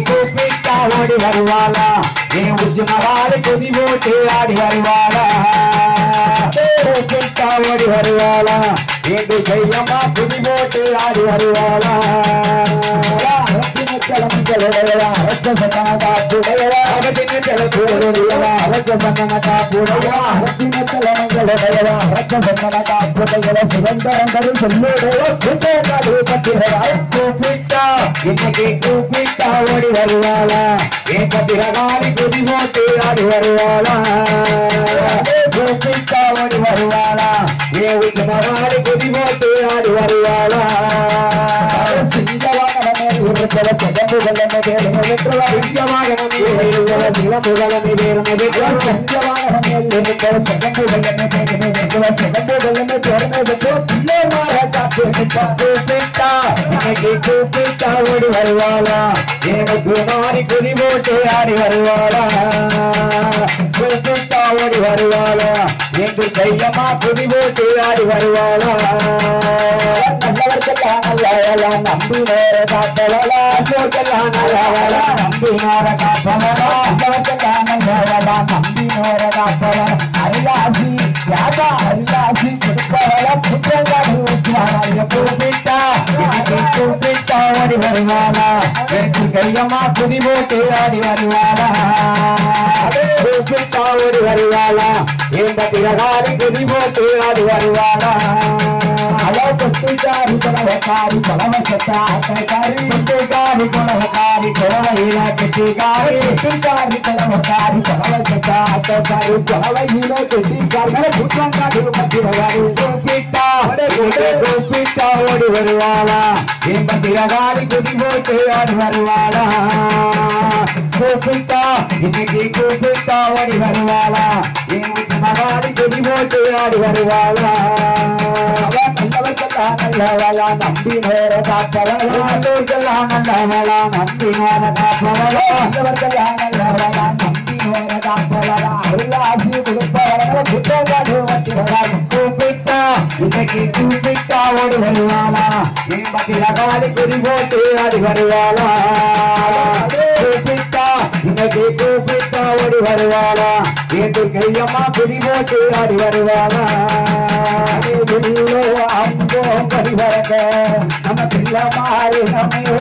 கூப்பிட்டா ஓடி வருவாளா என் உஜ்ஜுமவாறு கொதி போட்டு ஆடி வருவாளா கூப்பிட்டா ஓடி வருவாளா எங்கு கையம்மா கொதி போட்டு ஆடி வருவாளா அரச சந்தனதா புடையவா அரச சந்தனதா புடையவா அரச சந்தனதா புடையவ சுதந்திரங்கள் சொல்லுடைய கூப்பிட்டா இன்னைக்கு கூப்பிட்டா ஓடி வருவாளா என் கதிரகாலி கொதி போட்டு ஆடி வருவாளா கூப்பிட்டா ஓடி வருவாளா என் உச்சமகாலி கொதி போட்டு ஆடி வருவாளா ஓடி வருவாளா எனக்கு மாறி கொதி போட்டு ஆடி வருவாளா கூப்பிட்டா ஓடி வருவாளா என்று கையம்மா கொதி போட்டு ஆடி வருவாளா நல்லவர்களெல்லாம் நம்பி நேர காப்பலா நம்பி நேர காப்பலா நல்லவர்களெல்லாம் நம்பி நேர காப்பலா அருளாசி யாதா அருளாசி கொடுப்பவள புத்தகம் கூப்பிட்டா கூப்பிட்டா ஓடி வருவாளா என்று கையம்மா கொதி போட்டு ஆடி வருவாளா கூப்பிட்டா ஓடி வருவாளா எந்த பிறகாரி கொதி போட்டு ஆடி வருவாளா கொத்துக்காரி கொலவக்காரி கொலவக்காரி கொத்துக்காரி கொலவக்காரி கொலவையில கெட்டிக்காரி கொத்துக்காரி கொலவக்காரி கொலவக்காரி கொலவையில கெட்டிக்காரி குற்றங்காரி பத்திரகாரி கூப்பிட்டா கூப்பிட்டா ஓடி வருவாளா என் பத்திரகாரி கொதி போட்டு ஆடி வருவாளா கூப்பிட்டா இன்னைக்கு கூப்பிட்டா ஓடி வருவாளா என் மகாரி கொதி போட்டு ஆடி வருவாளா நல்லவளா நம்பி நேர காப்பவளா நல்லவளா நம்பி நேர காப்பவளா நல்லவளா நம்பி நேர காப்பவளா அருளாசி கொடுப்பவளா கூப்பிட்டா இன்னைக்கு கூப்பிட்டா ஓடி வருவாளா என் பத்திரகாலி கொதி போட்டு ஆடி வருவாளா கூப்பிட்டா இன்னைக்கு கூப்பிட்டா ஓடி வருவாளா என்று கையம்மா கொதி போட்டு ஆடி வருவாளா அம்போ பரிவரங்க நம்ம பிள்ளை மாறி நம்ம